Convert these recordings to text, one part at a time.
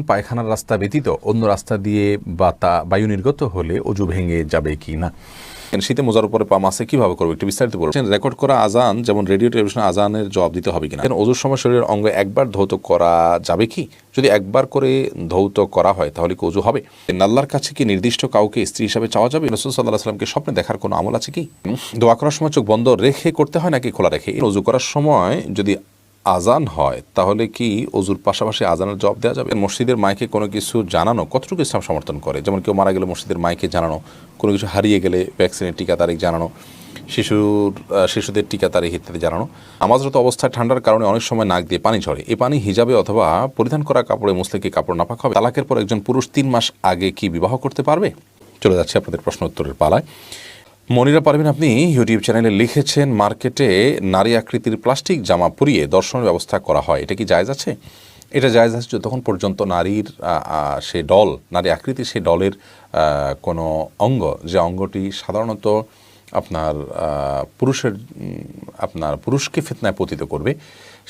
পায়খানার রাস্তা ব্যতীত অন্য রাস্তা দিয়ে বায়ু নির্গত হলে অজু ভেঙে যাবে কি না। শীতে মোজার উপরে পা মাসে কিভাবে করবো একটু বিস্তারিত বলছেন। রেকর্ড করা আজান যেমন রেডিও টেলিভিশন আজানের জবাব দিতে হবে কিনা, অজুর সময় শরীরের অঙ্গ একবার ধৌত করা যাবে কি? যদি একবার করে ধৌত করা হয় তাহলে কি অজু হবে? আল্লাহর কাছে কি নির্দিষ্ট কাউকে স্ত্রী হিসাবে চাওয়া যাবে? রাসূল সাল্লাল্লাহু আলাইহি ওয়াসাল্লামকে স্বপ্নে দেখার কোনো আমল আছে কি? দোয়া করার সময় চোখ বন্ধ রেখে করতে হয় নাকি খোলা রেখে? অজু করার সময় যদি আজান হয় তাহলে কি অজুর পাশাপাশি আজানের জবাব দেওয়া যাবে? মসজিদের মাইকে কোনো কিছু জানানো কতটুকু ইসলাম সমর্থন করে? যেমন কেউ মারা গেলে মসজিদের মাইকে জানানো, কোনো কিছু হারিয়ে গেলে ভ্যাকসিনের টিকা তারিখ জানানো, শিশুদের টিকা তারিখ ইত্যাদি জানানো। নামাজরত অবস্থায় ঠান্ডার কারণে অনেক সময় নাক দিয়ে পানি ঝরে, এই পানি হিজাবে অথবা পরিধান করা কাপড়ে মুছলে কি কাপড় নাপাক হবে? তালাকের পর একজন পুরুষ 3 মাস আগে কি বিবাহ করতে পারবে? চলে যাচ্ছে আপনাদের প্রশ্ন উত্তরের পালায়। মনিরা পারভিন আপনি ইউটিউব চ্যানেলে লিখেছেন, মার্কেটে নারী আকৃতির প্লাস্টিক জামা পরিয়ে দর্শনের ব্যবস্থা করা হয়, এটা কি জায়েজ আছে? এটা জায়েজ আছে যতক্ষণ পর্যন্ত নারীর সে ডল, নারী আকৃতির সে ডলের কোনো অঙ্গ, যে অঙ্গটি সাধারণত পুরুষকে ফিতনায় পতিত করবে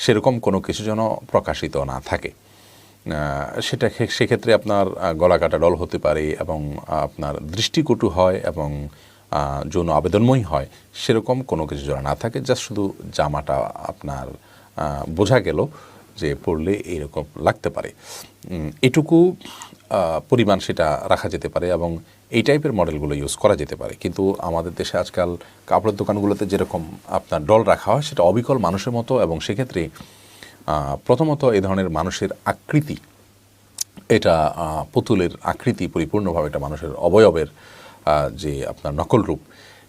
সেরকম কোনো কিছু যেন প্রকাশিত না থাকে। সেক্ষেত্রে আপনার গলা কাটা ডল হতে পারে এবং আপনার দৃষ্টিকটু হয় এবং যৌন আবেদনময় হয়, সেরকম কোনো কিছু যেন না থাকে। জাস্ট শুধু জামাটা আপনার বোঝা গেল যে পড়লে এইরকম লাগতে পারে, এটুকু পরিমাণ সেটা রাখা যেতে পারে এবং এই টাইপের মডেলগুলো ইউজ করা যেতে পারে। কিন্তু আমাদের দেশে আজকাল কাপড়ের দোকানগুলোতে যেরকম আপনার ডল রাখা হয় সেটা অবিকল মানুষের মতো, এবং সেক্ষেত্রে প্রথমত এই ধরনের মানুষের আকৃতি, এটা পুতুলের আকৃতি পরিপূর্ণভাবে একটা মানুষের অবয়বের যে আপনার নকল রূপ,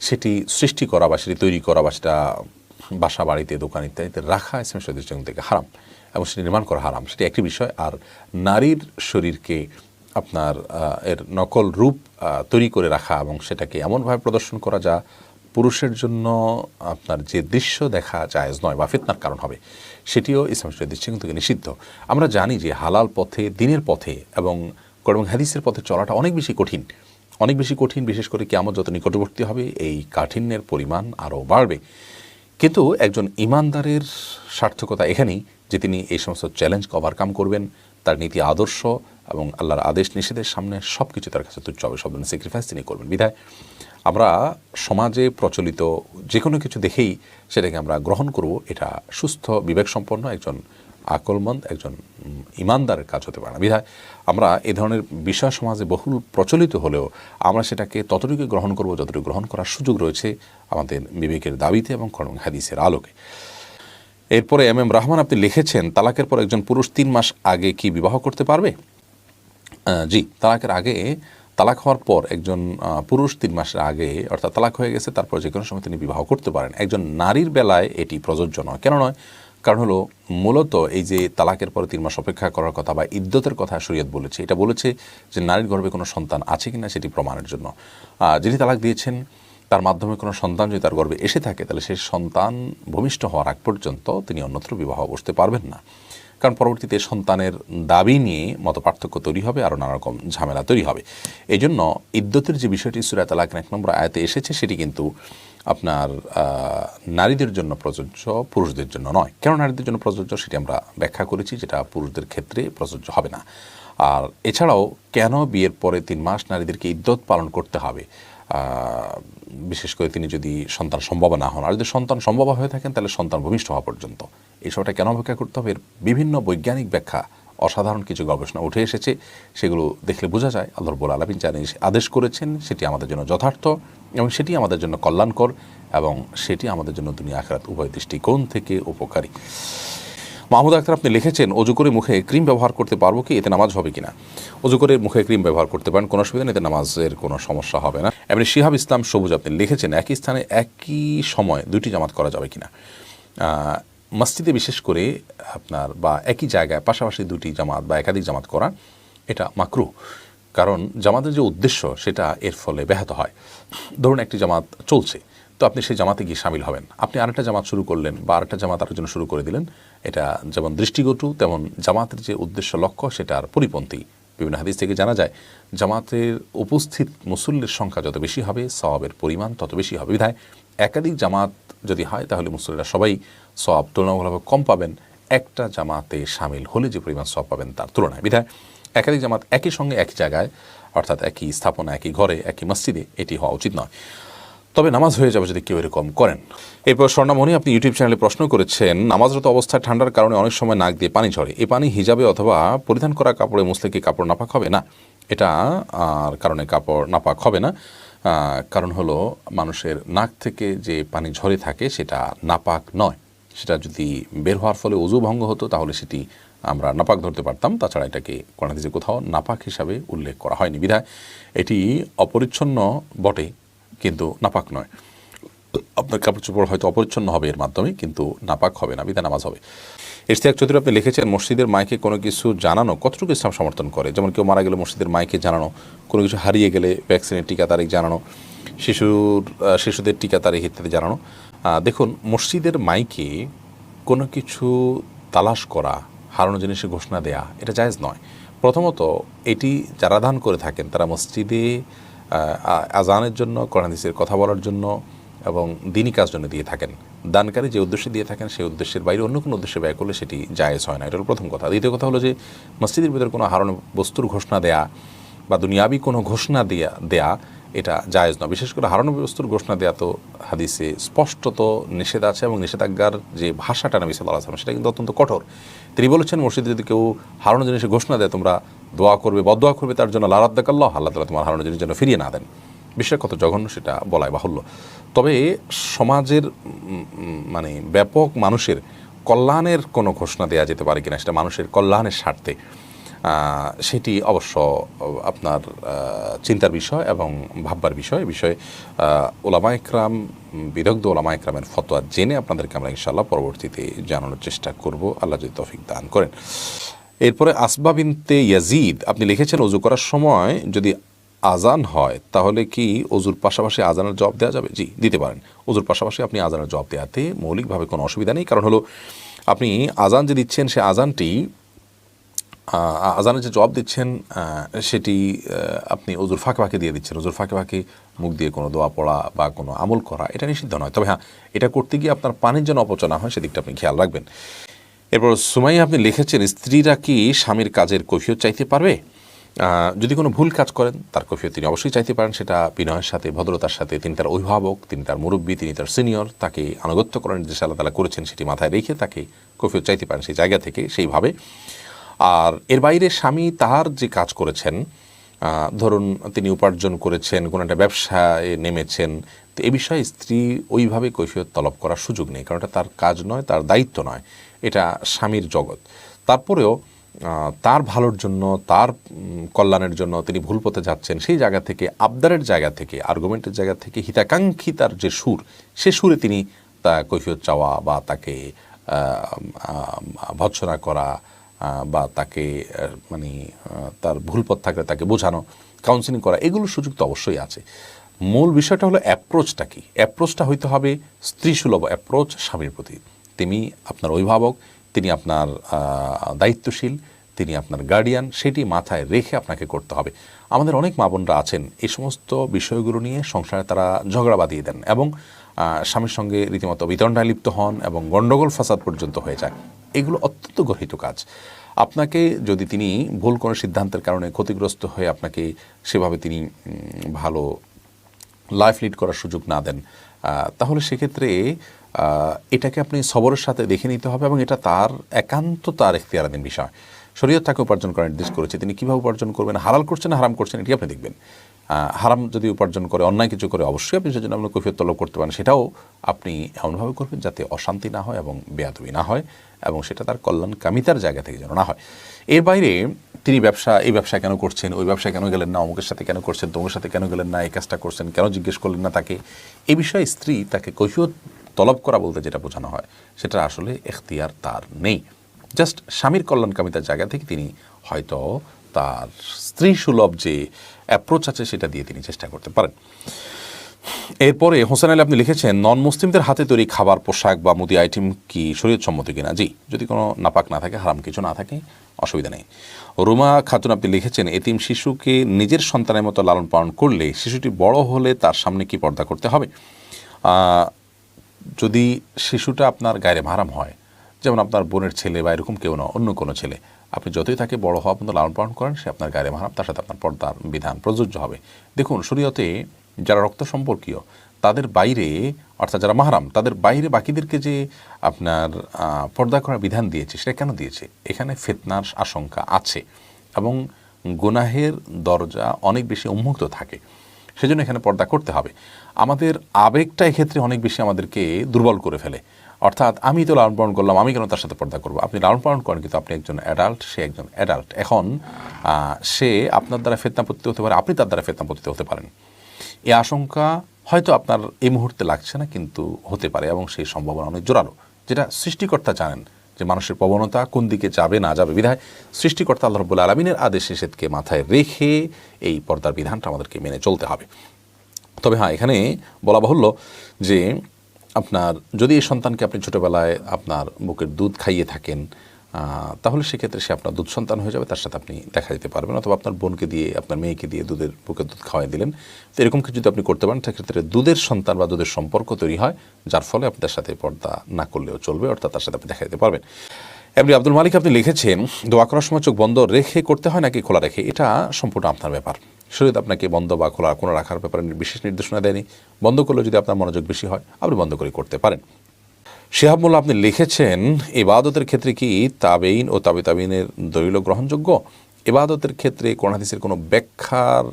সেটি সৃষ্টি করা বা সেটি তৈরি করা বা সেটা বাসা বাড়িতে দোকান ইত্যাদিতে রাখা ইসলামের দৃষ্টিকোণ থেকে হারাম এবং সেটি নির্মাণ করা হারাম, সেটি একটি বিষয়। আর নারীর শরীরকে আপনার এর নকল রূপ তৈরি করে রাখা এবং সেটাকে এমনভাবে প্রদর্শন করা যা পুরুষের জন্য আপনার যে দৃশ্য দেখা জায়েজ নয় বা ফিতনার কারণ হবে, সেটিও ইসলামের দৃষ্টিকোণ থেকে নিষিদ্ধ। আমরা জানি যে হালাল পথে, দিনের পথে এবং কোরআন হাদিসের পথে চলাটা অনেক বেশি কঠিন, বিশেষ করে কিয়ামত যত নিকটবর্তী হবে এই কাঠিন্যের পরিমাণ আরও বাড়বে। কিন্তু একজন ইমানদারের সার্থকতা এখানেই যে তিনি এই সমস্ত চ্যালেঞ্জকে ওভারকাম করবেন, তার নীতি আদর্শ এবং আল্লাহর আদেশ নিষেধের সামনে সব কিছু তার কাছে তুচ্ছ হবে, সব ধরনের স্যাক্রিফাইস তিনি করবেন। বিধায় আমরা সমাজে প্রচলিত যে কোনো কিছু দেখেই সেটাকে আমরা গ্রহণ করব, এটা সুস্থ বিবেকসম্পন্ন একজন আকলমন্দ একজন ইমানদারের কাজ হতে পারে না। বিধায় আমরা এই ধরনের বিষয় সমাজে বহুল প্রচলিত হলেও আমরা সেটাকে ততটুকু গ্রহণ করব যতটুকু গ্রহণ করার সুযোগ রয়েছে আমাদের বিবেকের দাবিতে এবং কোরআন হাদিসের আলোকে। এরপরে এম রহমান আপনি লিখেছেন, তালাকের পর একজন পুরুষ 3 মাস আগে কি বিবাহ করতে পারবে? জি, তালাকের আগে, তালাক হওয়ার পর একজন পুরুষ 3 মাসের আগে, অর্থাৎ তালাক হয়ে গেছে তারপর যে কোনো সময় তিনি বিবাহ করতে পারেন। একজন নারীর বেলায় এটি প্রযোজ্য নয়। কেন নয়? কারণ হলো মূলত এই যে তালাকের পরে 3 মাস অপেক্ষা করার কথা বা ইদ্যতের কথা শরীয়ত বলেছে, এটা বলেছে যে নারীর গর্ভে কোনো সন্তান আছে কিনা সেটি প্রমাণের জন্য। যিনি তালাক দিয়েছেন তার মাধ্যমে কোনো সন্তান যদি তার গর্ভে এসে থাকে তাহলে সেই সন্তান ভূমিষ্ঠ হওয়ার আগ পর্যন্ত তিনি অন্যত্র বিবাহ বসতে পারবেন না, কারণ পরবর্তীতে সন্তানের দাবি নিয়ে মত পার্থক্য তৈরি হবে, আরও নানা রকম ঝামেলা তৈরি হবে। এই জন্য ইদ্যতের যে বিষয়টি সূরা তালাকের 1 নম্বর আয়াতে এসেছে সেটি কিন্তু আপনার নারীদের জন্য প্রযোজ্য, পুরুষদের জন্য নয়। কেন নারীদের জন্য প্রযোজ্য সেটি আমরা ব্যাখ্যা করেছি, যেটা পুরুষদের ক্ষেত্রে প্রযোজ্য হবে না। আর এছাড়াও কেন বিয়ের পরে 3 মাস নারীদেরকে ইদ্যত পালন করতে হবে, বিশেষ করে তিনি যদি সন্তান সম্ভব না হন, আর যদি সন্তান সম্ভব হয়ে থাকেন তাহলে সন্তান ভূমিষ্ঠ হওয়া পর্যন্ত এই সময়টা কেন অপেক্ষা করতে হবে, এর বিভিন্ন বৈজ্ঞানিক ব্যাখ্যা, অসাধারণ কিছু গবেষণা উঠে এসেছে, সেগুলো দেখলে বোঝা যায় আল্লাহ রাব্বুল আলামিন যা আদেশ করেছেন সেটি আমাদের জন্য যথার্থ এবং সেটি আমাদের জন্য কল্যাণকর এবং সেটি আমাদের জন্য দুনিয়া আখিরাত উভয় দৃষ্টিকোণ থেকে উপকারী। মাহমুদ আক্তার আপনি লিখেছেন, অজু করে মুখে ক্রিম ব্যবহার করতে পারবো কি, এতে নামাজ হবে কিনা? অজু করে মুখে ক্রিম ব্যবহার করতে পারেন, কোনো অসুবিধা নেই, এতে নামাজের কোনো সমস্যা হবে না। এমনি শিহাব ইসলাম সবুজ আপনি লিখেছেন, একই স্থানে একই সময় 2টি জামাত করা যাবে কিনা? মসজিদে বিশেষ করে আপনার বা একই জায়গায় পাশাপাশি 2টি জামাত বা একাধিক জামাত করা এটা মাকরুহ, কারণ জামাতের যে উদ্দেশ্য সেটা এর ফলে ব্যাহত হয়। ধরুন একটি জামাত চলছে, তো আপনি সেই জামাতে গিয়ে সামিল হবেন, আপনি আরেকটা জামাত শুরু করলেন বা আরেকটা জামাত আরেকজন শুরু করে দিলেন, এটা যেমন দৃষ্টিকটু তেমন জামাতের যে উদ্দেশ্য লক্ষ্য সেটার পরিপন্থী। বিভিন্ন হাদিস থেকে জানা যায় জামাতের উপস্থিত মুসল্লির সংখ্যা যত বেশি হবে সওয়াবের পরিমাণ তত বেশি হবে। বিধায় একাধিক জামাত যদি হয় তাহলে মুসল্লিরা সবাই সওয়াব তুলনামূলকভাবে কম পাবেন একটা জামাতে সামিল হলে যে পরিমাণ সওয়াব পাবেন তার তুলনায়। বিধায় একাধিক জামাত একই সঙ্গে একই জায়গায়, অর্থাৎ একই স্থাপনা, একই ঘরে, একই মসজিদে, এটি হওয়া উচিত নয়। তবে নামাজ হয়ে যাবে যদি কেউ এরকম করেন। এরপর স্বর্ণামণি আপনি ইউটিউব চ্যানেলে প্রশ্ন করেছেন, নামাজরত অবস্থায় ঠান্ডার কারণে অনেক সময় নাক দিয়ে পানি ঝরে, এই পানি হিজাবে অথবা পরিধান করা কাপড়ে মুছলে কি কাপড় নাপাক হবে? না, এটা কারণে কাপড় নাপাক হবে না। কারণ হলো মানুষের নাক থেকে যে পানি ঝরে থাকে সেটা নাপাক নয়। সেটা যদি বের হওয়ার ফলে ওযু ভঙ্গ হতো তাহলে সেটি আমরা নাপাক ধরতে পারতাম। তাছাড়া এটাকে কোরআন হাদিসে কোথাও নাপাক হিসাবে উল্লেখ করা হয়নি, বিধায় এটি অপরিচ্ছন্ন বটে কিন্তু নাপাক নয়। আপনার কাপড় চোপড় হয়তো অপরিচ্ছন্ন হবে এর মাধ্যমে, কিন্তু নাপাক হবে না, বিধায় নামাজ হবে। ইশতিয়াক চৌধুরী আপনি লিখেছেন, মসজিদের মাইকে কোনো কিছু জানানো কতটুকু ইসলাম সমর্থন করে? যেমন কেউ মারা গেলে মসজিদের মাইকে জানানো, কোনো কিছু হারিয়ে গেলে ভ্যাকসিনের টিকা তারিখ জানানো, শিশুদের টিকা তারিখ ইত্যাদি জানানো। দেখুন, মসজিদের মাইকে কোনো কিছু তালাশ করা, হারানো জিনিসের ঘোষণা দেয়া, এটা জায়েজ নয়। প্রথমত এটি যারা দান করে থাকেন তারা মসজিদে আজানের জন্য, কোরআন হাদিসের কথা বলার জন্য এবং দিনী কাজ জন্য দিয়ে থাকেন। দানকারী যে উদ্দেশ্যে দিয়ে থাকেন সেই উদ্দেশ্যের বাইরে অন্য কোনো উদ্দেশ্যে ব্যয় করলে সেটি জায়েজ হয় না। এটা হলো প্রথম কথা। দ্বিতীয় কথা হলো যে মসজিদের ভিতরে কোনো হারানো বস্তুর ঘোষণা দেয়া বা দুনিয়াবি কোনো ঘোষণা দেয়া এটা জায়েজ নয়। বিশেষ করে হারানো বস্তুর ঘোষণা দেয়া তো হাদিসে স্পষ্টত নিষেধ আছে, এবং নিষেধাজ্ঞার যে ভাষাটা নবী সাল্লাল্লাহু আলাইহি ওয়াসাল্লাম সেটা কিন্তু অত্যন্ত কঠোর। তিনি বলেছেন, মসজিদে যদি কেউ হারানো জিনিসের ঘোষণা দেয় তোমরা দোয়া করবে, বদদোয়া করবে তার জন্য, লা রাদ্দাকাল্লাহ, আল্লাহ তাআলা তোমার হারানো জিনিস যেন ফিরিয়ে না দেন। বিষয় কত জঘন্য সেটা বলাই বাহুল্য। তবে সমাজের মানে ব্যাপক মানুষের কল্যাণের কোনো ঘোষণা দেওয়া যেতে পারে কিনা, সেটা মানুষের কল্যাণের স্বার্থে, সেটি অবশ্য আপনার চিন্তার বিষয় এবং ভাববার বিষয়। বিষয়ে ওলামা ইকরাম, বিদগ্ধ ওলামা ইকরামের ফতোয়া জেনে আপনাদেরকে আমরা ইনশাআল্লাহ পরবর্তীতে জানানোর চেষ্টা করব, আল্লাহ যদি তৌফিক দান করেন। এরপরে আসবা বিনতে ইয়াজিদ আপনি লিখেছেন, ওযু করার সময় যদি আজান হয় তাহলে কি ওযুর পাশাপাশি আজানের জবাব দেওয়া যাবে? জি, দিতে পারেন। ওযুর পাশাপাশি আপনি আজানের জবাব দেওয়াতে মৌলিকভাবে কোনো অসুবিধা নেই। কারণ হলো আপনি আজান যে দিচ্ছেন সে আজানটি, আজানের যে জবাব দিচ্ছেন সেটি আপনি ওযুর ফাঁকে ফাঁকে দিয়ে দিচ্ছেন। ওযুর ফাঁকে ফাঁকে মুখ দিয়ে কোনো দোয়া পড়া বা কোনো আমল করা এটা নিষিদ্ধ নয়। তবে হ্যাঁ, এটা করতে গিয়ে আপনার পানির যেন অপচয় না হয় সেদিকটা আপনি খেয়াল রাখবেন। এরপর সুমাইয়া আপনি লিখেছেন, স্ত্রীরা কি স্বামীর কাজের কৈফিয়ত চাইতে পারবে? যদি কোনো ভুল কাজ করেন তার কৈফিয়ত তিনি অবশ্যই চাইতে পারেন, সেটা বিনয়ের সাথে, ভদ্রতার সাথে। তিনি তার অভিভাবক, তিনি তার মুরব্বী, তিনি তার সিনিয়র, তাকে আনুগত্য করার নির্দেশ আল্লাহ তাআলা করেছেন, সেটি মাথায় রেখে তাকে কৈফিয়ত চাইতে পারেন সেই জায়গা থেকে, সেইভাবে। আর এর বাইরে স্বামী তাহার যে কাজ করেছেন, ধরুন তিনি উপার্জন করেছেন, কোনো একটা ব্যবসায় নেমেছেন, তো এ বিষয়ে স্ত্রী ওইভাবে কৈফিয়ত তলব করার সুযোগ নেই, কারণ এটা তার কাজ নয়, তার দায়িত্ব নয়, এটা স্বামীর জগৎ। তারপরেও তার ভালোর জন্য, তার কল্যাণের জন্য তিনি ভুল পথে যাচ্ছেন, সেই জায়গা থেকে, আবদারের জায়গা থেকে, আর্গুমেন্টের জায়গা থেকে, হিতাকাঙ্ক্ষী তার যে সুর, সে সুরে তিনি তা কৈফিয়ত চাওয়া বা তাকে ভৎসনা করা বা তাকে মানে তার ভুল পথ থাকলে তাকে বোঝানো, কাউন্সিলিং করা, এগুলোর সুযোগ তো অবশ্যই আছে। মূল বিষয়টা হলো অ্যাপ্রোচটা কি। অ্যাপ্রোচটা হইতে হবে স্ত্রীসুলভ অ্যাপ্রোচ স্বামীর প্রতি। তিনি আপনার অভিভাবক, তিনি আপনার দায়িত্বশীল, তিনি আপনার গার্ডিয়ান, সেটি মাথায় রেখে আপনাকে করতে হবে। আমাদের অনেক মা বোনরা আছেন এই সমস্ত বিষয়গুলো নিয়ে সংসারে তারা ঝগড়া বাঁধিয়ে দেন এবং স্বামীর সঙ্গে রীতিমতো বিতণ্ডায় লিপ্ত হন এবং গণ্ডগোল ফাসাদ পর্যন্ত হয়ে যায়। এগুলো অত্যন্ত গর্হিত কাজ। আপনাকে যদি তিনি ভুল কোনো সিদ্ধান্তের কারণে ক্ষতিগ্রস্ত হয়ে আপনাকে সেভাবে তিনি ভালো লাইফ লিড করার সুযোগ না দেন, তাহলে সেক্ষেত্রে এটাকে আপনি সবরের সাথে দেখে নিতে হবে, এবং এটা তার একান্ত তার এখতিয়ারাধীন বিষয়। শরীয়ত তাকে উপার্জন করার নির্দেশ করেছে, তিনি কীভাবে উপার্জন করবেন, হালাল করছেন না হারাম করছেন, এটি আপনি দেখবেন। হারাম যদি উপার্জন করে, অন্যায় কিছু করে, অবশ্যই আপনি সেজন্য আপনার কৈফিয়ত তলব করতে পারেন, সেটাও আপনি এমনভাবে করবেন যাতে অশান্তি না হয় এবং বেয়াদবি না হয়, এবং সেটা তার কল্যাণকামিতার জায়গা থেকে যেন না হয়। এর বাইরে তিনি এই ব্যবসা কেন করছেন, ওই ব্যবসায় কেন গেলেন না, অমুকের সাথে কেন করছেন, তমুকের সাথে কেন গেলেন না, এই কাজটা করছেন কেন জিজ্ঞেস করলেন না তাকে, এই বিষয়ে স্ত্রী তাকে কৈফিয়ত তলব করা বলতে যেটা বোঝানো হয় সেটা আসলে এখতিয়ার তার নেই। জাস্ট স্বামীর কল্যাণকামিতার জায়গা থেকে তিনি হয়তো তার স্ত্রী সুলভ যে অ্যাপ্রোচ আছে সেটা দিয়ে তিনি চেষ্টা করতে পারেন। এরপরে হোসেন আলী আপনি লিখেছেন, নন মুসলিমদের হাতে তৈরি খাবার, পোশাক বা মুদি আইটেম কি শরীয়ত সম্মত কিনা? জি, যদি কোনো নাপাক না থাকে, হারাম কিছু না থাকে, অসুবিধা নেই। রুমা খাতুন আপনি লিখেছেন, এতিম শিশুকে নিজের সন্তানের মতো লালন পালন করলে শিশুটি বড় হলে তার সামনে কি পর্দা করতে হবে? যদি শিশুটা আপনার গায়ে মাহরাম হয়, যেমন আপনার বোনের ছেলে বা এরকম কেউ না, অন্য কোনো ছেলে, আপনি যতই তাকে বড় হওয়া পর্যন্ত লালন পালন করেন, সে আপনার গায়ে মাহরাম, তার সাথে আপনার পর্দার বিধান প্রযোজ্য হবে। দেখুন, শরীয়তে যারা রক্ত সম্পর্কীয় তাদের বাইরে, অর্থাৎ যারা মাহরাম তাদের বাইরে বাকিদেরকে যে আপনার পর্দা করার বিধান দিয়েছে, সেটা কেন দিয়েছে? এখানে ফিতনার আশঙ্কা আছে এবং গুনাহের দরজা অনেক বেশি উন্মুক্ত থাকে, সেজন্য এখানে পর্দা করতে হবে। আমাদের আবেগটা এক্ষেত্রে অনেক বেশি আমাদেরকে দুর্বল করে ফেলে। অর্থাৎ আমি তো লালন পালন করলাম, আমি কেন তার সাথে পর্দা করবো? আপনি লালন পালন করেন, কিন্তু আপনি একজন অ্যাডাল্ট, সে একজন অ্যাডাল্ট। এখন সে আপনার দ্বারা ফিতনাপতিত হতে পারে, আপনি তার দ্বারা ফিতনাপতিত হতে পারেন। এই আশঙ্কা হয়তো আপনার এই মুহূর্তে লাগছে না, কিন্তু হতে পারে, এবং সেই সম্ভাবনা অনেক জোরালো, যেটা সৃষ্টিকর্তা জানেন যে মানুষের প্রবণতা কোন দিকে যাবে না যাবে। বিধায় সৃষ্টিকর্তা আল্লাহ রাব্বুল আলামিনের আদেশ নিষেধকে মাথায় রেখে এই পর্দার বিধানটা আমাদেরকে মেনে চলতে হবে। তবে হ্যাঁ, এখানে বলা বাহুল্য যে আপনার যদি এই সন্তানকে আপনি ছোটোবেলায় আপনার বুকের দুধ খাইয়ে থাকেন, তাহলে সেক্ষেত্রে সে আপনার দুধ সন্তান হয়ে যাবে, তার সাথে আপনি দেখা দিতে পারবেন। অথবা আপনার বোনকে দিয়ে, আপনার মেয়েকে দিয়ে বুকের দুধ খাওয়াই দিলেন। তো এরকম কিছু যদি আপনি করতে পারেন, সেক্ষেত্রে দুধের সন্তান বা দুধের সম্পর্ক তৈরি হয়, যার ফলে আপনার সাথে পর্দা না করলেও চলবে, অর্থাৎ তার সাথে আপনি দেখা দিতে পারবেন। এমনি আব্দুল মালিক আপনি লিখেছেন, দোয়া করার সময় চোখ বন্ধ রেখে করতে হয় নাকি খোলা রেখে? এটা সম্পূর্ণ আপনার ব্যাপার। শরীয়ত আপনাকে বন্ধ বা খোলা কোনো রাখার ব্যাপারে বিশেষ নির্দেশনা দেয়নি। বন্ধ করলে যদি আপনার মনোযোগ বেশি হয়, আপনি বন্ধ করে করতে পারেন। শিহাব মোল্লা আপনি লিখেছেন, ইবাদতের ক্ষেত্রে কি তাবেইন ও তাবিনের দলিল গ্রহণযোগ্য? ইবাদতের ক্ষেত্রে কোন হাদিসের কোনো ব্যাখ্যার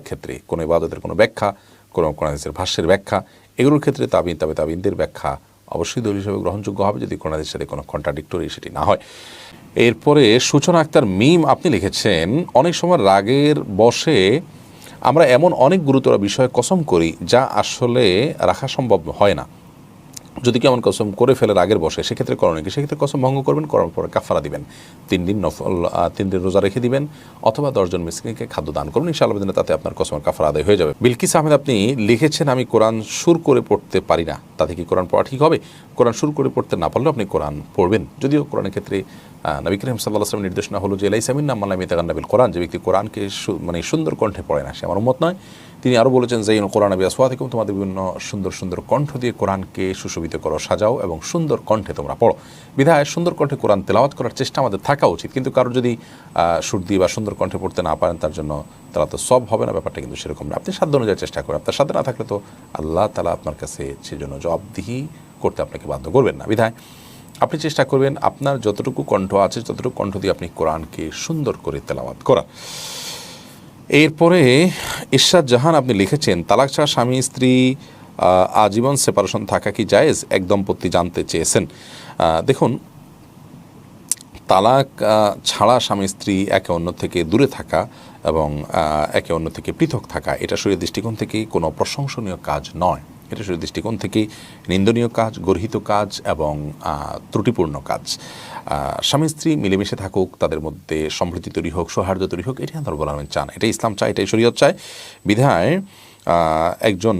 ক্ষেত্রে কোনো ইবাদতের কোনো ব্যাখ্যা, কোনো হাদিসের ভাষ্যের ব্যাখ্যা, এগুলোর ক্ষেত্রে তাবিনদের ব্যাখ্যা অবশ্যই দলিল হিসেবে গ্রহণযোগ্য হবে, যদি কোন হাদিসের সাথে কোনো কন্ট্রাডিক্টরি সেটি না হয়। এরপরে সূচনা আক্তার মিম আপনি লিখেছেন, অনেক সময় রাগের বশে আমরা এমন অনেক গুরুতর বিষয়ে কসম করি যা আসলে রাখা সম্ভব হয় না। যদি কেমন কসম করে ফেলে রাগের বসে, সেক্ষেত্রে করণীয় কি? সেক্ষেত্রে কসম ভঙ্গ করবেন, করার পরে কাফারা দিবেন, 3 দিন রোজা রেখে দিবেন, অথবা 10 জন মিসকিনকে খাদ্য দান করুন, ইনশাআল্লাহ দিনে তাতে আপনার কসমের কাফারা আদায় হয়ে যাবে। বিলকিস আহমেদ আপনি লিখেছেন, আমি কোরআন সুর করে পড়তে পারি না, তাতে কি কোরআন পড়া ঠিক হবে? কোরআন সুর করে পড়তে না পারলেও আপনি কোরআন পড়বেন। যদিও কোরআনের ক্ষেত্রে নবী করিম সাল্লাল্লাহু আলাইহি ওয়াসাল্লামের নির্দেশনা হলো যে লাইসা মিন্না মান লাম ইয়াতাগান্না বিল কোরআন, যে ব্যক্তি কোরআনকে মানে সুন্দর কণ্ঠে পড়ে না, সে আমার উম্মত নয়। তিনি আরও বলেছেন, যাইনুল কোরআন বিআসওয়াতিকুম, তোমাদের বিভিন্ন সুন্দর সুন্দর কণ্ঠ দিয়ে কোরআনকে সুশোভিত করো, সাজাও এবং সুন্দর কণ্ঠে তোমরা পড়ো। বিধায় সুন্দর কণ্ঠে কোরআন তেলাওয়াত করার চেষ্টা আমাদের থাকা উচিত। কিন্তু কারো যদি সুর দিয়ে বা সুন্দর কণ্ঠে পড়তে না পারেন, তার জন্য তারা তো সব হবে না, ব্যাপারটা কিন্তু সেরকম না। আপনি সাধ্য অনুযায়ী চেষ্টা করেন, আপনার সাধ্য না থাকলে তো আল্লাহ তাআলা আপনার কাছে সেজন্য জবাবদিহি করতে আপনাকে বাধ্য করবেন না। বিধায় আপনি চেষ্টা করবেন আপনার যতটুকু কণ্ঠ আছে, ততটুকু কণ্ঠ দিয়ে আপনি কোরআনকে সুন্দর করে তেলাওয়াত করা। এরপরে ইরশাদ জাহান আপনি লিখেছেন, তালাক ছাড়া স্বামী স্ত্রী আজীবন সেপারেশন থাকা কি জায়েজ? এক দম্পতি জানতে চেয়েছেন। দেখুন, তালাক ছাড়া স্বামী স্ত্রী একে অন্য থেকে দূরে থাকা এবং একে অন্য থেকে পৃথক থাকা, এটা শরীয়তের দৃষ্টিকোণ থেকে কোনো প্রশংসনীয় কাজ নয়। এটা শরীয়তের দৃষ্টিকোণ থেকে নিন্দনীয় কাজ, গর্হিত কাজ এবং ত্রুটিপূর্ণ কাজ। স্বামী স্ত্রী মিলেমিশে থাকুক, তাদের মধ্যে সম্প্রীতি তৈরি হোক, সৌহার্দ্য তৈরি হোক, এটাই আল্লাহ রাব্বুল আলামিন চান, এটাই ইসলাম চায়, এটাই শরীয়ত চায়। বিধায় একজন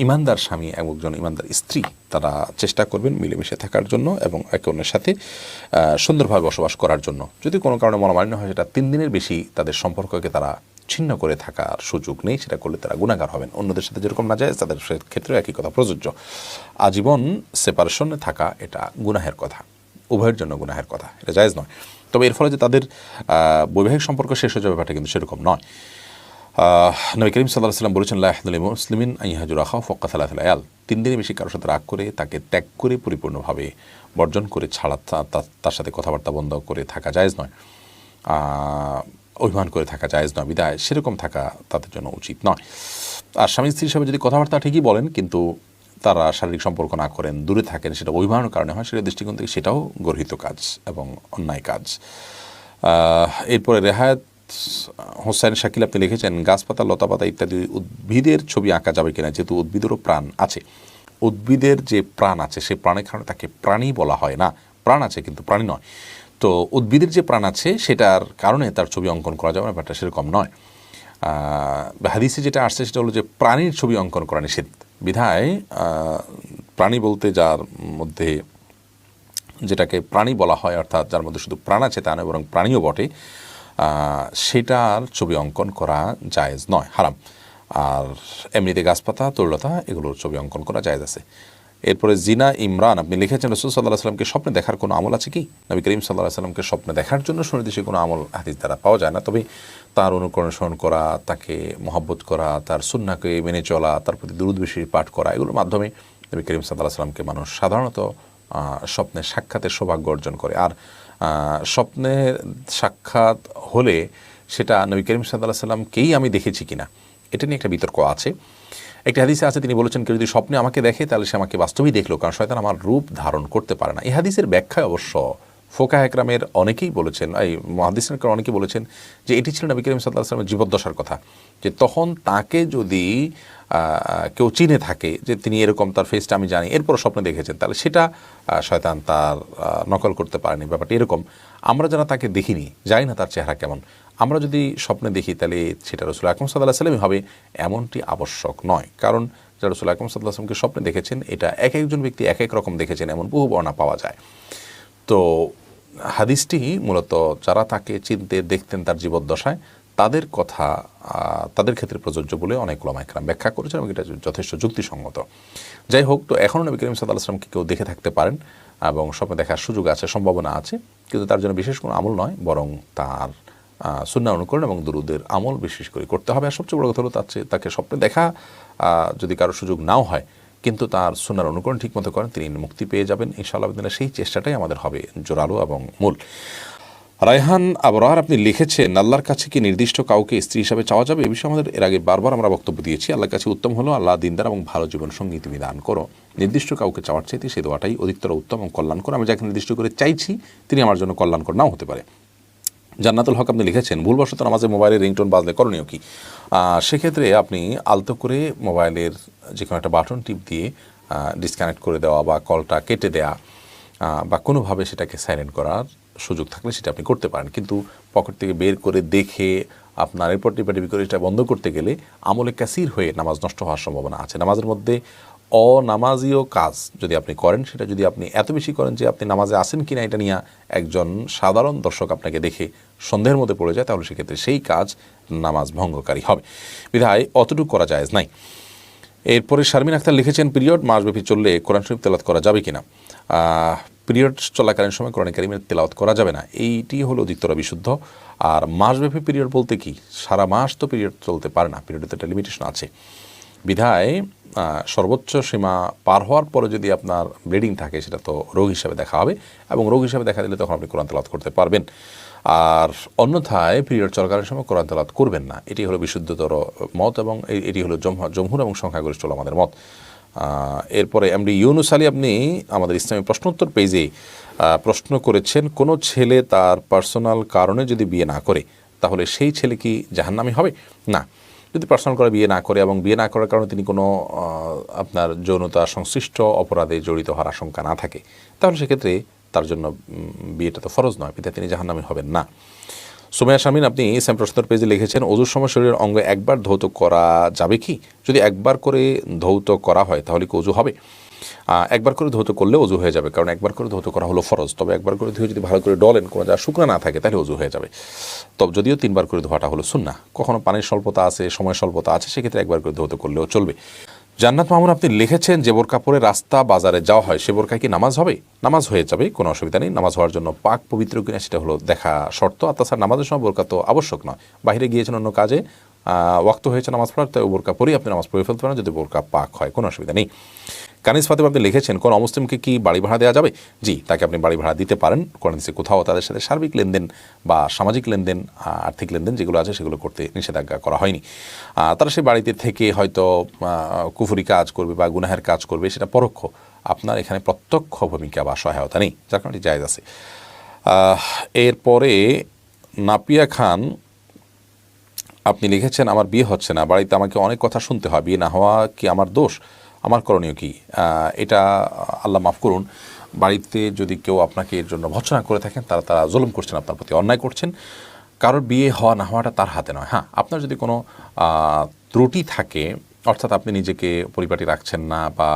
ইমানদার স্বামী এবং একজন ইমানদার স্ত্রী তারা চেষ্টা করবেন মিলেমিশে থাকার জন্য এবং একে অন্যের সাথে সুন্দরভাবে বসবাস করার জন্য। যদি কোনো কারণে মনোমালিন্য হয়, সেটা 3 দিনের বেশি তাদের সম্পর্ককে তারা ছিন্ন করে থাকার সুযোগ নেই, সেটা করলে তারা গুনাহগার হবেন। অন্যদের সাথে যেরকম না যায়, তাদের ক্ষেত্রেও একই কথা প্রযোজ্য। আজীবন সেপারেশনে থাকা এটা গুনাহের কথা, উভয়ের জন্য গুনাহের কথা, এটা জায়েজ নয়। তবে এর ফলে যে তাদের বৈবাহিক সম্পর্ক শেষ হয়ে যাবে, ব্যাপারটা কিন্তু সেরকম নয়। নবী করিম সাল্লাল্লাহু আলাইহি ওয়াসাল্লাম বলেছেন, লা ইয়াহদুল মুসলিমিন আন ইয়াহজুরা আখাহু ফাওকা সালাসাতি লায়াল, 3 দিনের বেশি কারোর সাথে রাগ করে, তাকে ত্যাগ করে, পরিপূর্ণভাবে বর্জন করে ছাড়া, তার সাথে কথাবার্তা বন্ধ করে থাকা জায়েজ নয়, অভিমান করে থাকা জায়েজ নয়। বিধায় সেরকম থাকা তাদের জন্য উচিত নয়। আর স্বামী স্ত্রী হিসাবে যদি কথাবার্তা ঠিকই বলেন, কিন্তু তারা শারীরিক সম্পর্ক না করেন, দূরে থাকেন, সেটা অভিমানের কারণে হয়, সেটা দৃষ্টিকোণ থেকে সেটাও গর্হিত কাজ এবং অন্যায় কাজ। এরপরে রেহায়াত হোসেন শাকিল আপনি লিখেছেন, গাছপাতা, লতাপাতা ইত্যাদি উদ্ভিদের ছবি আঁকা যাবে কিনা? যেহেতু উদ্ভিদেরও প্রাণ আছে, উদ্ভিদের যে প্রাণ আছে, সেই প্রাণের কারণে তাকে প্রাণী বলা হয় না। প্রাণ আছে কিন্তু প্রাণী নয়। তো উদ্ভিদের যে প্রাণ আছে, সেটার কারণে তার ছবি অঙ্কন করা যাবে না, ব্যাপারটা সেরকম নয়। হাদিসে যেটা আসছে সেটা হলো যে প্রাণীর ছবি অঙ্কন করা নিষেধ। বিধায় প্রাণী বলতে যার মধ্যে যেটাকে প্রাণী বলা হয়, অর্থাৎ যার মধ্যে শুধু প্রাণ আছে তা নয়, বরং প্রাণীও বটে, সেটার ছবি অঙ্কন করা জায়েজ নয়, হারাম। আর এমনিতে গাছপাতা, তরুলতা এগুলোর ছবি অঙ্কন করা জায়েজ আছে। এরপরে জিনা ইমরান আপনি লিখেছেন রাসূল সাল্লাল্লাহু আলাইহি ওয়াসাল্লামকে স্বপ্নে দেখার কোনো আমল আছে কি? নবী করিম সাল্লাল্লাহু আলাইহি ওয়াসাল্লামকে স্বপ্নে দেখার জন্য সুনির্দিষ্ট কোনো আমল হাদিস দ্বারা পাওয়া যায় না, তবে তার অনুকরণ করা, তাকে মহব্বত করা, তার সুন্নাহকে মেনে চলা, তার প্রতি দুরূদ বেশি পাঠ করা, এগুলোর মাধ্যমে নবী করিম সাল্লাল্লাহু আলাইহি ওয়াসাল্লামকে মানুষ সাধারণত স্বপ্নে সাক্ষাতের সৌভাগ্য অর্জন করে। আর স্বপ্নে সাক্ষাৎ হলে সেটা নবী করিম সাল্লাল্লাহু আলাইহি ওয়াসাল্লামকেই আমি দেখেছি কিনা এটা নিয়ে একটা বিতর্ক আছে। একটি হাদিসে আছে, তিনি বলেছেন কেউ যদি স্বপ্নে আমাকে দেখে তাহলে সে আমাকে বাস্তবেই দেখলো, কারণ শয়তান আমার রূপ ধারণ করতে পারে না। এই হাদিসের ব্যাখ্যায় অবশ্য ফোকাহ একরামের অনেকেই বলেছেন, এই মুহাদ্দিসিন অনেকেই বলেছেন যে এটি ছিল নবী করিম সাল্লাল্লাহু আলাইহি ওয়াসাল্লামের জীবদ্দশার কথা, যে তখন তাকে যদি কেউ চিনে থাকে যে তিনি এরকম, তার ফেসটা আমি জানি, এরপর স্বপ্নে দেখেছেন, তাহলে সেটা শয়তান তার নকল করতে পারেনি। ব্যাপারটা এরকম, আমরা যারা তাকে দেখিনি, জানি না তার চেহারা কেমন, আমরা যদি স্বপ্নে দেখি তাহলে সেটা রাসূল আকরাম সাল্লাল্লাহু আলাইহি ওয়াসাল্লামই হবে এমনটি আবশ্যক নয়। কারণ যারা রাসূল আকরাম সাল্লাল্লাহু আলাইহি ওয়াসাল্লামকে স্বপ্নে দেখেছেন, এটা এক একজন ব্যক্তি এক এক রকম দেখেছেন, এমন বহু বর্ণনা পাওয়া যায়। তো হাদিসটি মূলত যারা তাকে চিনতে দেখতেন তার জীবদ্দশায়, তাদের কথা তাদের ক্ষেত্রে প্রযোজ্য বলে অনেক উলামা ইকরাম ব্যাখ্যা করেছেন এবং এটা যথেষ্ট যুক্তিসঙ্গত। যাই হোক, তো এখনও নবী করিম সাল্লাল্লাহু আলাইহি ওয়াসাল্লামকে কেউ দেখে থাকতে পারেন এবং স্বপ্নে দেখার সুযোগ আছে, সম্ভাবনা আছে, কিন্তু তার জন্য বিশেষ কোনো আমল নয়, বরং তার সুন্নাহ অনুকরণ এবং দুরূদের আমল বিশেষ করে করতে হবে। আর সবচেয়ে বড় কথা হলো তাকে স্বপ্নে দেখা যদি কারো সুযোগ নাও হয়, কিন্তু তার সুন্নাহর অনুকরণ ঠিকমতো করেন, তিনি মুক্তি পেয়ে যাবেন ইনশাআল্লাহ। সেই চেষ্টাটাই আমাদের হবে জোরালো এবং মূল। রায়হান আবরার আপনি লিখেছেন, আল্লাহর কাছে কি নির্দিষ্ট কাউকে স্ত্রী হিসাবে চাওয়া যাবে? এই বিষয়ে আমাদের এর আগে বারবার আমরা বক্তব্য দিয়েছি। আল্লাহর কাছে উত্তম হলো আল্লাহ দিনদার এবং ভালো জীবন সঙ্গী তুমি দান করো। নির্দিষ্ট কাউকে চাওয়ার চাইতে সেই দোয়াটাই অধিকতর উত্তম এবং কল্যাণকর। আমি যাকে নির্দিষ্ট করে চাইছি তিনি আমার জন্য কল্যাণকর নাও হতে পারে। জান্নাতুল হক আপনি লিখেছেন, ভুলবশত নামাজে মোবাইলের রিংটোন বাজলে করণীয় কি? সেক্ষেত্রে আপনি আলতো করে মোবাইলের যে কোনো একটা বাটন টিপ দিয়ে ডিসকানেক্ট করে দেওয়া বা কলটা কেটে দেওয়া বা কোনোভাবে সেটাকে সাইলেন্ট করার সুযোগ থাকলে সেটা আপনি করতে পারেন। কিন্তু পকেট থেকে বের করে দেখে আপনার এরপর টিপাটিপি করে এটা বন্ধ করতে গেলে আমলে কাসির হয়ে নামাজ নষ্ট হওয়ার সম্ভাবনা আছে। নামাজের মধ্যে অনামাজীয় কাজ যদি আপনি করেন, সেটা যদি আপনি এত বেশি করেন যে আপনি নামাজে আসেন কিনা এটা নিয়ে একজন সাধারণ দর্শক আপনাকে দেখে সন্দেহের মধ্যে পড়ে যায়, তাহলে সেক্ষেত্রে সেই কাজ নামাজ ভঙ্গকারী হবে। বিধায় অতটুকু করা জায়েজ নাই। এরপরে শারমিন আক্তার লিখেছেন, পিরিয়ড মাসব্যাপী চললে কোরআন শরীফ তেলাওয়াত করা যাবে কিনা? পিরিয়ড চলাকালীন সময় কোরআন কারীমের তেলাওয়াত করা যাবে না, এইটি হলো অধিকতর বিশুদ্ধ। আর মাসব্যাপী পিরিয়ড বলতে কি, সারা মাস তো পিরিয়ড চলতে পারে না, পিরিয়ডে তো একটা লিমিটেশন আছে। বিধায় সর্বোচ্চ সীমা পার হওয়ার পরে যদি আপনার ব্লিডিং থাকে, সেটা তো রোগ হিসাবে দেখা হবে এবং রোগ হিসাবে দেখা দিলে তখন আপনি কোরআন তেলাওয়াত করতে পারবেন। আর অন্যথায় পিরিয়ড চলাকালীন সময় কোরআন তেলাওয়াত করবেন না, এটি হলো বিশুদ্ধতর মত এবং এটি হলো জমহুর এবং সংখ্যাগরিষ্ঠ আমাদের মত। এরপরে এমডি ইউনুস আলী আপনি আমাদের ইসলামী প্রশ্নোত্তর পেজে প্রশ্ন করেছেন, কোনো ছেলে তার পার্সোনাল কারণে যদি বিয়ে না করে তাহলে সেই ছেলে কি জাহান্নামী হবে? না, যদি পার্সোনাল করে বিয়ে না করে এবং বিয়ে না করার কারণে তিনি কোনো আপনার যৌনতা সংশ্লিষ্ট অপরাধে জড়িত হওয়ার আশঙ্কা না থাকে, তাহলে সেক্ষেত্রে তার জন্য বিয়েটা তো ফরজ নয়, বিধায় তিনি জাহান্নামী হবেন না। সুমাইয়া শামিন আপনি সেম প্রশ্নের পেজে লিখেছেন, ওযুর সময় শরীরের অঙ্গ একবার ধৌত করা যাবে কি? যদি একবার করে ধৌত করা হয় তাহলে কি ওযু হবে? একবার করে ধৌত করলে ওযু হয়ে যাবে, কারণ একবার করে ধৌত করা হলো ফরজ। তবে একবার করে ধুয়ে যদি ভালো করে ডলেন, কোনো যা শুকনো না থাকে, তাহলে ওযু হয়ে যাবে। তবে যদিও 3 বার করে ধোয়াটা হলো সুন্নাহ, কখনো পানির স্বল্পতা আছে, সময় স্বল্পতা আছে, সেক্ষেত্রে একবার করে ধৌত করলেও চলবে। জান্নাত মামুন আপনি লিখেছেন, যে বোরকা পরে রাস্তা বাজারে যাওয়া হয় সে বোরকায় কি নামাজ হবে? নামাজ হয়ে যাবে, কোনো অসুবিধা নেই। নামাজ হওয়ার জন্য পাক পবিত্র কিনা সেটা হলো দেখা শর্ত। আর তাছাড়া নামাজের সময় বোরকা তো আবশ্যক নয়, বাইরে গিয়েছেন অন্য কাজে, ওয়াক্ত হয়েছে নামাজ পড়ার, তাই বোরকা পরেই আপনি নামাজ পড়ে ফেলতে পারেন যদি বোরকা পাক হয়, কোনো অসুবিধা নেই। কানিস ফাতেমা আপনি লিখেছেন, কোন অমুসলিমকে কি বাড়ি ভাড়া দেওয়া যাবে? জি, তাকে আপনি বাড়ি ভাড়া দিতে পারেন। কোরআন কোথাও তাদের সাথে সার্বিক লেনদেন বা সামাজিক লেনদেন, আর্থিক লেনদেন যেগুলো আছে সেগুলো করতে নিষেধাজ্ঞা করা হয়নি। তারা সেই বাড়িতে থেকে হয়তো কুফরি কাজ করবে বা গুনাহের কাজ করবে, সেটা পরোক্ষ, আপনার এখানে প্রত্যক্ষ ভূমিকা বা সহায়তা নেই, যার কারণে জায়েজ আছে। এরপরে নাপিয়া খান আপনি লিখেছেন, আমার বিয়ে হচ্ছে না, বাড়িতে আমাকে অনেক কথা শুনতে হয়, বিয়ে না হওয়া কি আমার দোষ? আমার করণীয় কি? এটা আল্লাহ মাফ করুন, বাড়িতে যদি কেউ আপনাকে এর জন্য ভৎসনা করে থাকেন, তারা জুলুম করছেন, আপনার প্রতি অন্যায় করছেন। কারোর বিয়ে হওয়া না হওয়াটা তার হাতে নয়। হ্যাঁ, আপনার যদি কোনো ত্রুটি থাকে, অর্থাৎ আপনি নিজেকে পরিপাটি রাখছেন না বা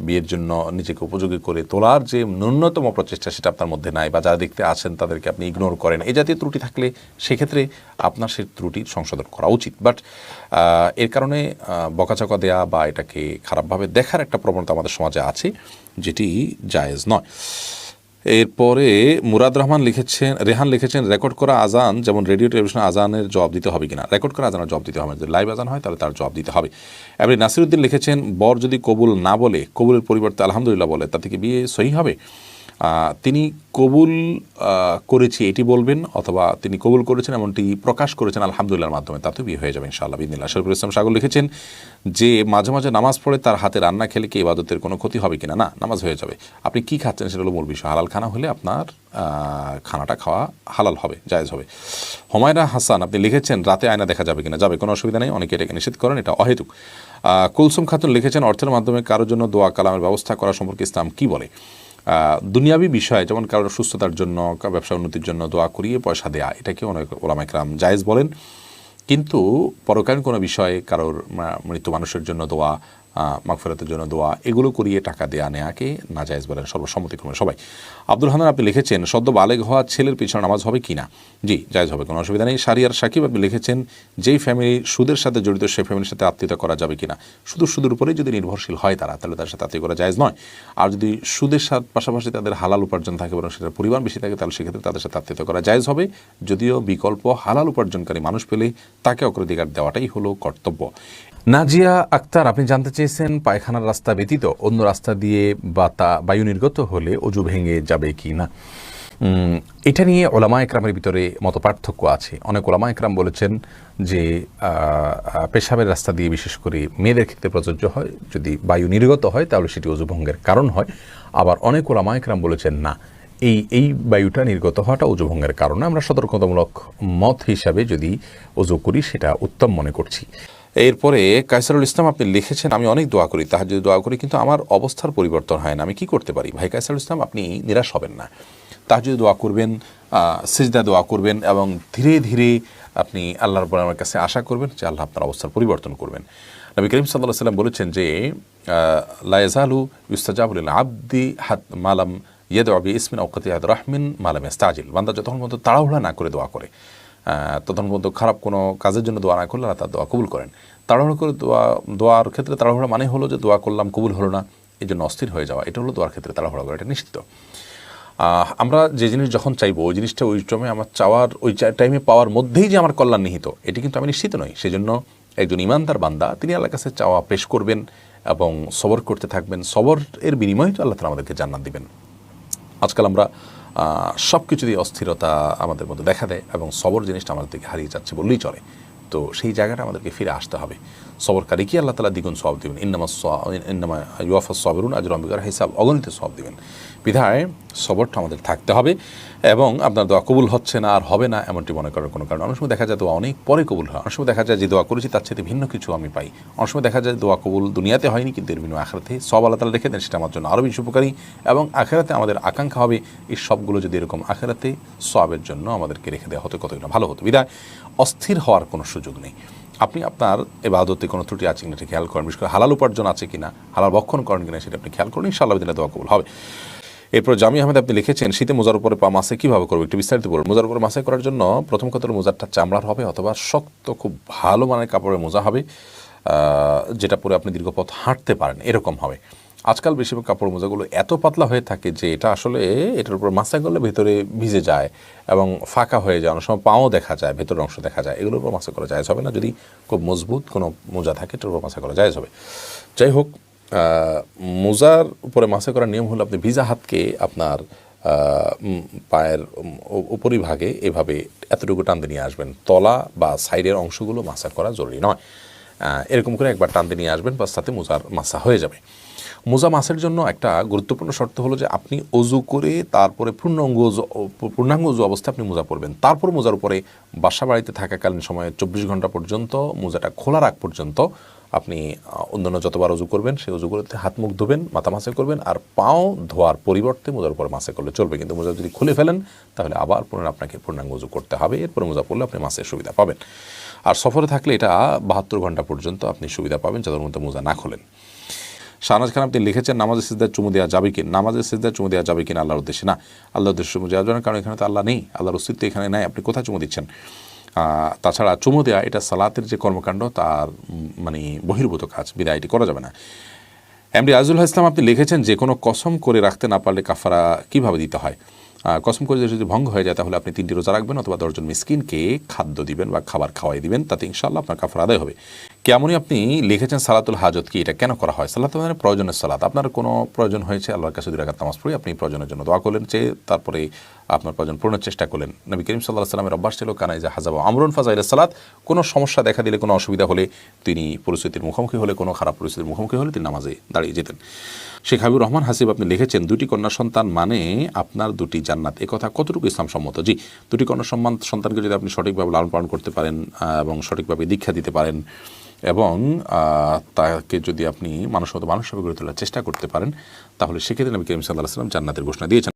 বিয়ের জন্য নিজেকে উপযোগী করে তোলার যে ন্যূনতম প্রচেষ্টা সেটা আপনার মধ্যে নাই, বা যারা দেখতে আছেন তাদেরকে আপনি ইগনোর করেন, এই জাতীয় ত্রুটি থাকলে সেক্ষেত্রে আপনার সেই ত্রুটির সংশোধন করা উচিত। বাট এর কারণে বকাঝকা দেয়া বা এটাকে খারাপভাবে দেখার একটা প্রবণতা আমাদের সমাজে আছে, যেটি জায়েজ নয়। এরপরে মুরাদ রেহান লিখেছেন রেকর্ড করা আজান যেমন রেডিও টেলিভিশন আজানের জবাব দিতে হবে কিনা। রেকর্ড করা আজানের জবাব দিতে হবে, যদি লাইভ আজান হয় তাহলে তার জবাব দিতে হবে। এবারে নাসিরউদ্দিন লিখেছেন বর যদি কবুল না বলে, কবুলের পরিবর্তে আলহামদুলিল্লাহ বলে, তা থেকে বিয়ে সহি হবে? তিনি কবুল করেছি এটি বলবেন, অথবা তিনি কবুল করেছেন এমনটি প্রকাশ করেছেন আলহামদুলিল্লাহর মাধ্যমে, তাতেও বিয়ে হয়ে যাবে ইনশাআল্লাহ বিদিনিল্লাহ। শরীফুল ইসলাম সাগর লিখেছেন যে মাঝে মাঝে নামাজ পড়ে তার হাতে রান্না খেলে কি ইবাদতের কোনো ক্ষতি হবে কিনা। না, নামাজ হয়ে যাবে। আপনি কি খাচ্ছেন সেটা হলো মূল বিষয়। হালাল খানা হলে আপনার খানাটা খাওয়া হালাল হবে, জায়েজ হবে। হুমায়রা হাসান আপনি লিখেছেন রাতে আয়না দেখা যাবে কিনা। যাবে, কোনো অসুবিধা নেই। অনেকে এটাকে নিষেধ করেন, এটা অহেতুক। কুলসুম খাতুন লিখেছেন অর্থের মাধ্যমে কারোর জন্য দোয়া কালামের ব্যবস্থা করা সম্পর্কে ইসলাম কি বলে। দুনিয়াবি বিষয় যেমন কারোর সুস্থতার জন্য, ব্যবসা উন্নতির জন্য দোয়া করিয়ে পয়সা দেয়া, এটাকে অনেক ওলামা ইকরাম জায়েজ বলেন। কিন্তু পরকালীন কোনো বিষয়ে কারোর মৃত্যু মানুষের জন্য দোয়া, মাগফিরাতের জন্য দোয়া, এগুলো করিয়ে টাকা দেয়া নেয়াকে নাজায়েজ বলেন সর্বসম্মতিক্রমে সবাই। আব্দুল হান্নান আপনি লিখেছেন সদ্য বালেগ হওয়া ছেলের পিছনে নামাজ হবে কি না। জি, জায়েজ হবে, কোনো অসুবিধা নেই। শারিয়ার সাকিব আপনি লিখেছেন যেই ফ্যামিলি সুদের সাথে জড়িত সেই ফ্যামিলির সাথে আত্মীয়তা করা যাবে কিনা। সুদের উপরেই যদি নির্ভরশীল হয় তারা, তাহলে তার সাথে আত্মীয় করা জায়েজ নয়। আর যদি সুদের সাথে পাশাপাশি তাদের হালাল উপার্জন থাকে এবং সেটার পরিমাণ বেশি থাকে, তাহলে সেক্ষেত্রে তাদের সাথে আত্মীয়তা করা জায়েজ হবে, যদিও বিকল্প হালাল উপার্জনকারী মানুষ পেলে তাকে অগ্রাধিকার দেওয়াটাই হলো কর্তব্য। নাজিয়া আক্তার আপনি জানতে চেয়েছেন পায়খানার রাস্তা ব্যতীত অন্য রাস্তা দিয়ে বায়ু নির্গত হলে অজু ভেঙে যাবে কি না। এটা নিয়ে ওলামা একরামের ভিতরে মতপার্থক্য আছে। অনেক ওলামা একরাম বলেছেন যে পেশাবের রাস্তা দিয়ে বিশেষ করে মেয়েদের ক্ষেত্রে প্রযোজ্য হয়, যদি বায়ু নির্গত হয় তাহলে সেটি অজু ভঙ্গের কারণ হয়। আবার অনেক ওলামা একরাম বলেছেন না, এই বায়ুটা নির্গত হওয়াটা অজু ভঙ্গের কারণে আমরা সতর্কতামূলক মত হিসাবে যদি অজু করি সেটা উত্তম মনে করছি। এরপরে কায়সারুল ইসলাম আপনি লিখেছেন আমি অনেক দোয়া করি, তাহাজ্জুদে দোয়া করি, কিন্তু আমার অবস্থার পরিবর্তন হয় না, আমি কি করতে পারি। ভাই কায়সারুল ইসলাম আপনি নিরাশ হবেন না, তাহাজ্জুদে দোয়া করবেন, সিজদা দোয়া করবেন এবং ধীরে ধীরে আপনি আল্লাহ রাব্বুল আলামিনের কাছে আশা করবেন যে আল্লাহ আপনার অবস্থার পরিবর্তন করবেন। নবী করিম সাল্লাল্লাহু আলাইহি ওয়াসাল্লাম বলেছেন যে লা ইয়াজালু ইউস্তাজাবু লিল আবদি মালাম ইয়াদউ বিইসমিন আও কাতিআত রাহমিন মালাম ইস্তাজিল। বান্দা যতক্ষণ পর্যন্ত তাড়াহুড়া না করে দোয়া করে, তখন পর্যন্ত খারাপ কোনো কাজের জন্য দোয়া না করলে আল্লাহ তার দোয়া কবুল করেন। তাড়াহুড়ো করে দোয়ার ক্ষেত্রে তাড়াহুড়া মানে হলো যে দোয়া করলাম কবুল হলো না, এই জন্য অস্থির হয়ে যাওয়া, এটা হলো দোয়ার ক্ষেত্রে তাড়াহুড়া করা, এটা নিশ্চিত। আমরা যে জিনিস যখন চাইবো ওই জিনিসটা ওই টাইমে আমার চাওয়ার, ওই টাইমে পাওয়ার মধ্যেই যে আমার কল্যাণ নিহিত, এটি কিন্তু আমি নিশ্চিত নই। সেজন্য একজন ইমানদার বান্দা তিনি আল্লাহর কাছে চাওয়া পেশ করবেন এবং সবর করতে থাকবেন। সবর এর বিনিময়ে তো আল্লাহ তাআলা আমাদেরকে জান্নাত দিবেন। আজকাল আমরা সব কিছু দিয়ে অস্থিরতা আমাদের মধ্যে দেখা দেয় এবং সবর জিনিসটা আমাদের থেকে হারিয়ে যাচ্ছে বললেই চলে। তো সেই জায়গাটা আমাদেরকে ফিরে আসতে হবে। সবরকারী কি আল্লাহ তাআলা দ্বিগুণ সওয়াব দিবেন। ইন্নামা ইউওয়াফাস সাবিরুন আজরাহুম বিগয়রি হিসাব, অগণিত সওয়াব দিবেন। বিধায় সবরটা আমাদের থাকতে হবে এবং আপনার দোয়া কবুল হচ্ছে না আর হবে না এমনটি মনে করার কোনো কারণ। অনেক সময় দেখা যায় দোয়া অনেক পরে কবুল হয়, অনেক সময় দেখা যায় যে দোয়া করেছি তার চেয়ে ভিন্ন কিছু আমি পাই, অনেক সময় দেখা যায় দোয়া কবুল দুনিয়াতে হয়নি কিন্তু এর বিনিময়ে আখিরাতে সওয়াব আল্লাহ তাআলা রেখে দেন, সেটা আমার জন্য আরও বেশি উপকারী এবং আখিরাতে আমাদের আকাঙ্ক্ষা হবে এই সবগুলো যদি এরকম আখিরাতে সওয়াবের জন্য আমাদেরকে রেখে দেওয়া হতো কতই না ভালো হতো। বিধায় অস্থির হওয়ার কোনো সুযোগ নেই। আপনি আপনার ইবাদতে কোনো ত্রুটি আছে কিনা খেয়াল করেন, বিশেষ করে হালাল উপার্জন আছে কিনা, হালাল ভক্ষণ করেন কিনা সেটা আপনি খেয়াল করেন, ইনশাআল্লাহ দিনে দোয়া কবুল হবে। এরপর জামি আহমেদ আপনি লিখেছেন শীতে মোজার উপরে পা মাসে কীভাবে করবো একটু বিস্তারিত বলুন। মোজার উপরে মাসে করার জন্য প্রথম কথা হলো মোজারটা চামড়ার হবে অথবা শক্ত খুব ভালো মানের কাপড়ের মোজা হবে, যেটা পরে আপনি দীর্ঘ পথ হাঁটতে পারেন এরকম হবে। আজকাল বেশিরভাগ কাপড় মোজাগুলো এত পাতলা হয়ে থাকে যে এটা আসলে এটার উপর মাসা করলে ভেতরে ভিজে যায় এবং ফাঁকা হয়ে যায়, অনেক সময় পাও দেখা যায়, ভেতরের অংশ দেখা যায়, এগুলোর উপর মাসা করা জায়েজ হবে না। যদি খুব মজবুত কোনো মোজা থাকে এটার উপর মাসা করা জায়েজ হবে। যাই হোক, মোজার উপরে মাসা করার নিয়ম হলো আপনি ভিজা হাতকে আপনার পায়ের উপরিভাগে এভাবে এতটুকু টানতে নিয়ে আসবেন, তলা বা সাইডের অংশগুলো মাসা করা জরুরি নয়। এরকম করে একবার টানতে নিয়ে আসবেন, বাস তাতে মোজার মাসা হয়ে যাবে। মোজা মাসের জন্য একটা গুরুত্বপূর্ণ শর্ত হলো যে আপনি অজু করে তারপরে পূর্ণাঙ্গ অজু অবস্থায় আপনি মোজা পরবেন। তারপর মোজার উপরে বাসা বাড়িতে থাকাকালীন সময়ে 24 ঘন্টা পর্যন্ত মোজাটা খোলা রাখ পর্যন্ত আপনি অন্যান্য যতবার অজু করবেন সেই অজুগুলোতে হাত মুখ ধোবেন, মাথা মাসে করবেন, আর পাও ধোয়ার পরিবর্তে মোজার উপরে মাসে করলে চলবে। কিন্তু মোজা যদি খুলে ফেলেন তাহলে আবার আপনাকে পূর্ণাঙ্গ অজু করতে হবে, এরপরে মোজা পরলে আপনি মাসের সুবিধা পাবেন। আর সফরে থাকলে এটা 72 ঘন্টা পর্যন্ত আপনি সুবিধা পাবেন যাদের মধ্যে মোজা না খোলেন। শাহনাজ খান আপনি লিখেছেন নামাজের সিজদায় চুমু দেওয়া যাবে কি, নামাজের সিজদায় চুমু দেওয়া যাবে কিনা আল্লাহর উদ্দেশ্যে? না, আল্লাহর উদ্দেশ্যে চুমু দেওয়া যাবে না, কারণ এখানে তো আল্লাহ নেই, আল্লাহর অস্তিত্ব এখানে নাই, আপনি কোথায় চুমু দিচ্ছেন? তাছাড়া চুমু দেওয়া এটা সালাতের যে কর্মকাণ্ড তার মানে বহির্ভূত কাজ, বিদায় এটি করা যাবে না। এমডি আজিজুল ইসলাম আপনি লিখেছেন যে কোনো কসম করে রাখতে না পারলে কাফারা কিভাবে দিতে হয়? কসম করে যদি ভঙ্গ হয়ে যায় তাহলে আপনি 3টি রোজা রাখবেন অথবা 10 জন মিসকিনকে খাদ্য দিবেন বা খাবার খাওয়াই দিবেন, তাতে ইনশাআল্লাহ আপনার কাফারা আদায় হবে। কেমনই আপনি লিখেছেন সালাতুল হাজত কি, এটা কেন করা হয়? সালাত মানে প্রয়োজনের সালাত, আপনার কোনো প্রয়োজন হয়েছে আল্লাহর কাছে 2 রাকাত নামাজ পড়ে আপনি প্রয়োজনের জন্য দোয়া করলেন, তারপরে আপনার প্রয়োজন পূরণের চেষ্টা করলেন। নবী করিম সাল্লাল্লাহু আলাইহি ওয়াসাল্লামের অভ্যাস ছিল কানা ইযা হাযাবা আমরুন ফাযাইলা সালাত, কোনো সমস্যা দেখা দিলে, কোনো অসুবিধা হলে, তিনি পরিস্থিতির মুখোমুখি হলে, কোনো খারাপ পরিস্থিতির মুখোমুখি হলে তিনি নামাজে দাঁড়িয়ে যেতেন। শেখ হাবিবুর রহমান হাসিব আপনি লিখেছেন 2টি কন্যা সন্তান মানে আপনার 2টি জান্নাত, এ কথা কতটুকু ইসলাম সম্মত? জি, 2টি কন্যা সন্তানকে যদি আপনি সঠিকভাবে লালন পালন করতে পারেন এবং সঠিকভাবে দীক্ষা দিতে পারেন এবং তাকে যদি আপনি মানুষ হিসেবে গড়ে তোলার চেষ্টা করতে পারেন, তাহলে সেক্ষেত্রে নবী করিম সাল্লাল্লাহু আলাইহি ওয়াসাল্লাম জান্নাতের ঘোষণা দিয়েছেন।